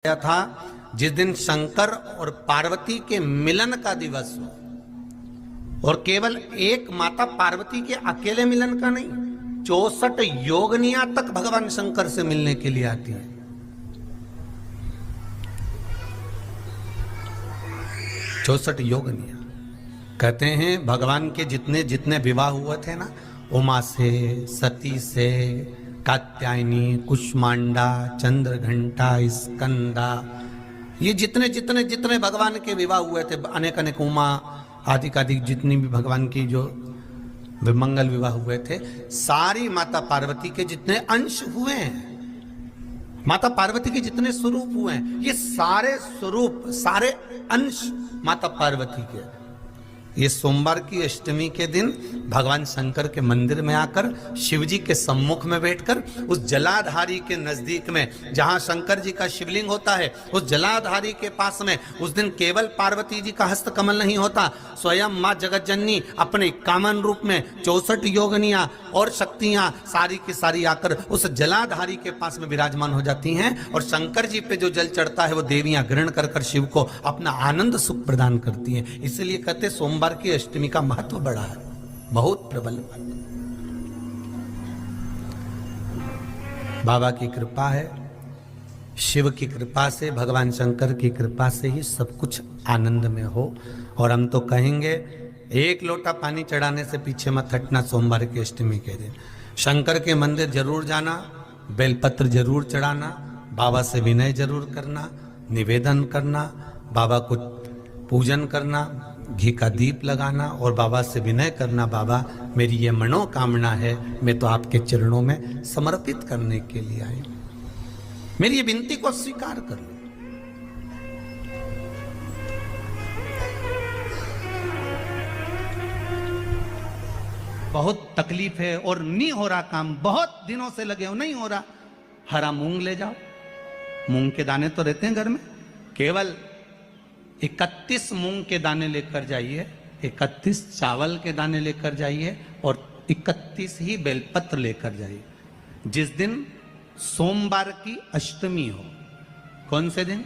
था जिस दिन शंकर और पार्वती के मिलन का दिवस हो, और केवल एक माता पार्वती के अकेले मिलन का नहीं, 64 योगनियां तक भगवान शंकर से मिलने के लिए आती है। 64 योगनियां कहते हैं भगवान के जितने जितने विवाह हुए थे ना, उमा से, सती से, कात्यायनी, कुष्मांडा, चंद्रघंटा, स्कंदा, ये जितने जितने जितने भगवान के विवाह हुए थे, अनेक अनेक उमा आदि आदि जितनी भी भगवान की जो विमंगल विवाह हुए थे, सारी माता पार्वती के जितने अंश हुए हैं, माता पार्वती के जितने स्वरूप हुए हैं, ये सारे स्वरूप, सारे अंश माता पार्वती के। ये सोमवार की अष्टमी के दिन भगवान शंकर के मंदिर में आकर शिव जी के सम्मुख में बैठकर उस जलाधारी के नजदीक में, जहां शंकर जी का शिवलिंग होता है, उस जलाधारी के पास में उस दिन केवल पार्वती जी का हस्त कमल नहीं होता, स्वयं मां जगत जननी अपने कामन रूप में 64 योगनियां और शक्तियां सारी की सारी आकर उस जलाधारी के पास में विराजमान हो जाती हैं, और शंकर जी पे जो जल चढ़ता है वो देवियां ग्रहण कर कर शिव को अपना आनंद सुख प्रदान करती हैं। इसलिए कहते सोमवार की अष्टमी का महत्व बड़ा है, बहुत प्रबल। बाबा की कृपा है, शिव की कृपा से, भगवान शंकर की कृपा से ही सब कुछ आनंद में हो। और हम तो कहेंगे एक लोटा पानी चढ़ाने से पीछे मत हटना। सोमवार की अष्टमी के दिन शंकर के मंदिर जरूर जाना, बेलपत्र जरूर चढ़ाना, बाबा से विनय जरूर करना, निवेदन करना, बाबा को पूजन करना, घी का दीप लगाना और बाबा से विनय करना, बाबा मेरी ये मनोकामना है, मैं तो आपके चरणों में समर्पित करने के लिए आई, मेरी ये विनती को स्वीकार कर लो। बहुत तकलीफ है और नहीं हो रहा काम, बहुत दिनों से लगे हो, नहीं हो रहा, हरा मूंग ले जाओ। मूंग के दाने तो रहते हैं घर में, केवल 31 मूंग के दाने लेकर जाइए, 31 चावल के दाने लेकर जाइए और 31 ही बेलपत्र लेकर जाइए। जिस दिन सोमवार की अष्टमी हो, कौन से दिन?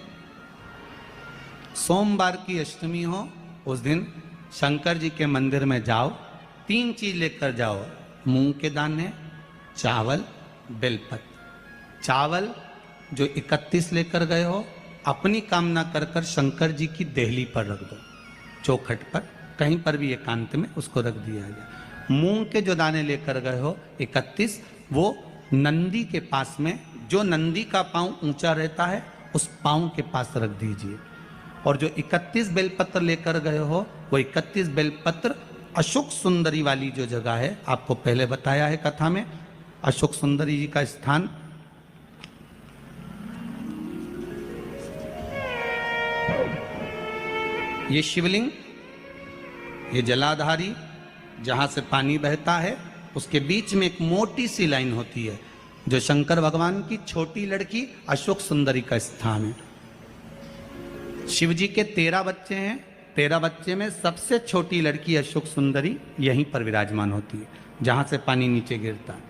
सोमवार की अष्टमी हो, उस दिन शंकर जी के मंदिर में जाओ, 3 चीज लेकर जाओ, मूंग के दाने, चावल, बेलपत्र। चावल जो 31 लेकर गए हो, अपनी कामना कर कर शंकर जी की देहली पर रख दो, चौखट पर, कहीं पर भी एकांत में उसको रख दिया गया। मूंग के जो दाने लेकर गए हो 31, वो नंदी के पास में, जो नंदी का पांव ऊंचा रहता है उस पांव के पास रख दीजिए। और जो 31 बेलपत्र लेकर गए हो, वो 31 बेलपत्र अशोक सुंदरी वाली जो जगह है, आपको पहले बताया है कथा में, अशोक सुंदरी जी का स्थान, ये शिवलिंग, ये जलाधारी जहां से पानी बहता है, उसके बीच में एक मोटी सी लाइन होती है जो शंकर भगवान की छोटी लड़की अशोक सुंदरी का स्थान है। शिव जी के 13 बच्चे हैं, 13 बच्चे में सबसे छोटी लड़की अशोक सुंदरी यहीं पर विराजमान होती है, जहां से पानी नीचे गिरता है।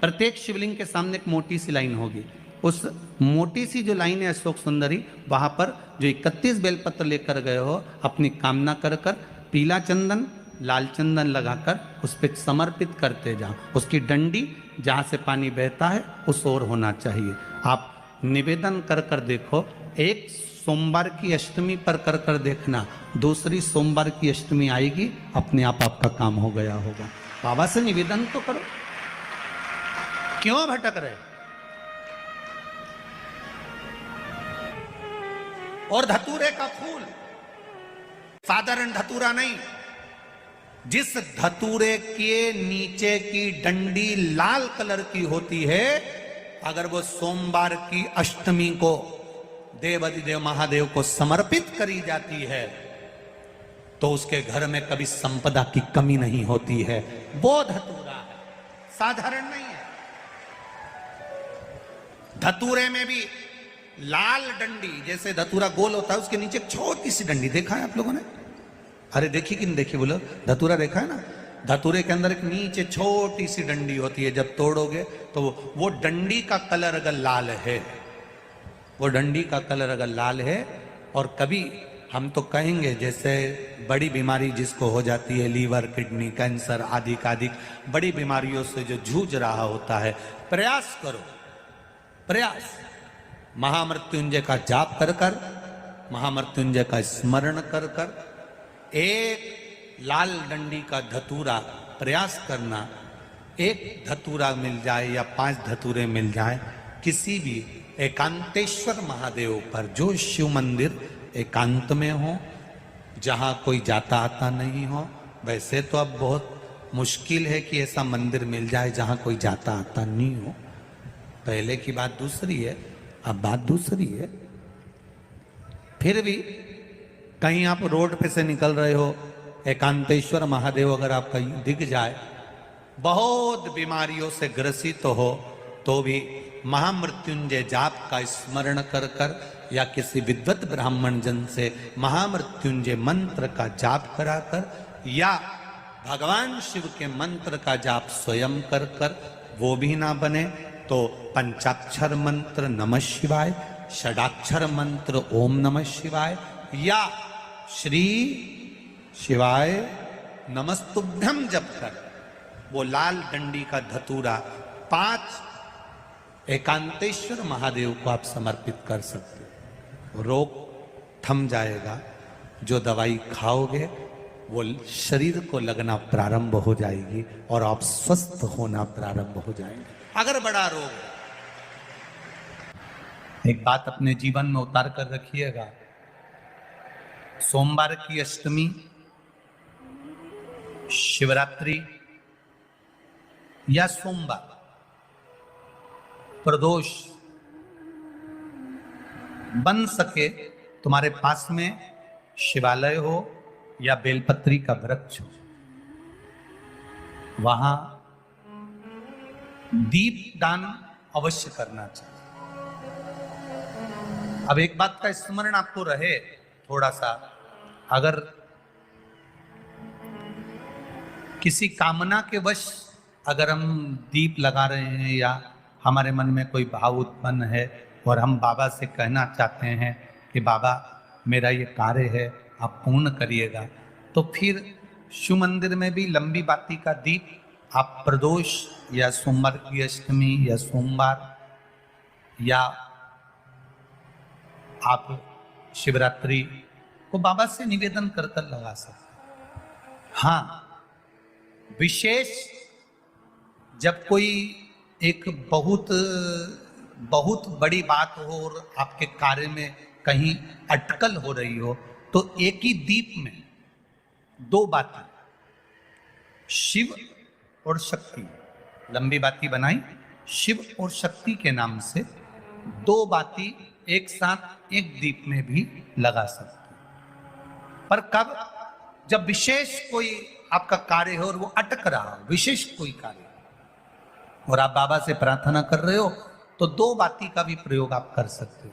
प्रत्येक शिवलिंग के सामने एक मोटी सी लाइन होगी, उस मोटी सी जो लाइन है अशोक सुंदरी, वहां पर जो 31 बेलपत्र लेकर गए हो, अपनी कामना कर कर पीला चंदन, लाल चंदन लगाकर उस पर समर्पित करते जाओ। उसकी डंडी जहां से पानी बहता है उस ओर होना चाहिए। आप निवेदन कर कर देखो, एक सोमवार की अष्टमी पर कर कर देखना, दूसरी सोमवार की अष्टमी आएगी, अपने आप आपका काम हो गया होगा। बाबा से निवेदन तो करो, क्यों भटक रहे? और धतूरे का फूल साधारण धतूरा नहीं, जिस धतूरे के नीचे की डंडी लाल कलर की होती है, अगर वो सोमवार की अष्टमी को देवाधिदेव महादेव को समर्पित करी जाती है, तो उसके घर में कभी संपदा की कमी नहीं होती है। वो धतूरा है, साधारण नहीं है। धतूरे में भी लाल डंडी, जैसे धतूरा गोल होता है, उसके नीचे एक छोटी सी डंडी, देखा है आप लोगों ने? अरे देखी कि नहीं देखी बोलो? धतूरा देखा है ना? धतूरे के अंदर एक नीचे छोटी सी डंडी होती है, जब तोड़ोगे तो वो डंडी का कलर अगर लाल है वो डंडी का कलर अगर लाल है, और कभी हम तो कहेंगे जैसे बड़ी बीमारी जिसको हो जाती है, लीवर, किडनी, कैंसर आदि का आदि बड़ी बीमारियों से जो जूझ रहा होता है, प्रयास करो, प्रयास महामृत्युंजय का जाप कर कर, महामृत्युंजय का स्मरण कर कर, एक लाल डंडी का धतूरा प्रयास करना, एक धतूरा मिल जाए या 5 धतूरे मिल जाए किसी भी एकांतेश्वर महादेव पर, जो शिव मंदिर एकांत में हो, जहाँ कोई जाता आता नहीं हो। वैसे तो अब बहुत मुश्किल है कि ऐसा मंदिर मिल जाए जहाँ कोई जाता आता नहीं हो, पहले की बात दूसरी है, अब बात दूसरी है। फिर भी कहीं आप रोड पे से निकल रहे हो, एकांतेश्वर महादेव अगर आपका दिख जाए, बहुत बीमारियों से ग्रसित हो, तो भी महामृत्युंजय जाप का स्मरण कर कर या किसी विद्वत ब्राह्मण जन से महामृत्युंजय मंत्र का जाप कराकर, या भगवान शिव के मंत्र का जाप स्वयं कर कर, वो भी ना बने तो पंचाक्षर मंत्र नमः शिवाय, षडाक्षर मंत्र ओम नमः शिवाय, या श्री शिवाय नमस्तुभ्यम जप कर वो लाल डंडी का धतूरा 5 एकांतेश्वर महादेव को आप समर्पित कर सकते हो। रोग थम जाएगा, जो दवाई खाओगे वो शरीर को लगना प्रारंभ हो जाएगी और आप स्वस्थ होना प्रारंभ हो जाएंगे। अगर बड़ा रोग, एक बात अपने जीवन में उतार कर रखिएगा, सोमवार की अष्टमी, शिवरात्रि या सोमवार, प्रदोष बन सके तुम्हारे पास में शिवालय हो या बेलपत्री का वृक्ष हो, वहां दीप दान अवश्य करना चाहिए। अब एक बात का स्मरण आपको रहे थोड़ा सा, अगर किसी कामना के वश अगर हम दीप लगा रहे हैं या हमारे मन में कोई भाव उत्पन्न है और हम बाबा से कहना चाहते हैं कि बाबा मेरा ये कार्य है आप पूर्ण करिएगा, तो फिर शिव मंदिर में भी लंबी बाती का दीप आप प्रदोष या सोमवार की अष्टमी या सोमवार या आप शिवरात्रि को बाबा से निवेदन कर कर लगा सकते। हाँ, विशेष जब कोई एक बहुत बड़ी बात हो और आपके कार्य में कहीं अटकल हो रही हो, तो एक ही दीप में 2 बातें, शिव और शक्ति, लंबी बाती बनाई, शिव और शक्ति के नाम से 2 बाती एक साथ एक दीप में भी लगा सकते। पर कब? जब विशेष कोई आपका कार्य हो और वो अटक रहा हो, विशेष कोई कार्य, और आप बाबा से प्रार्थना कर रहे हो, तो 2 बाती का भी प्रयोग आप कर सकते हो।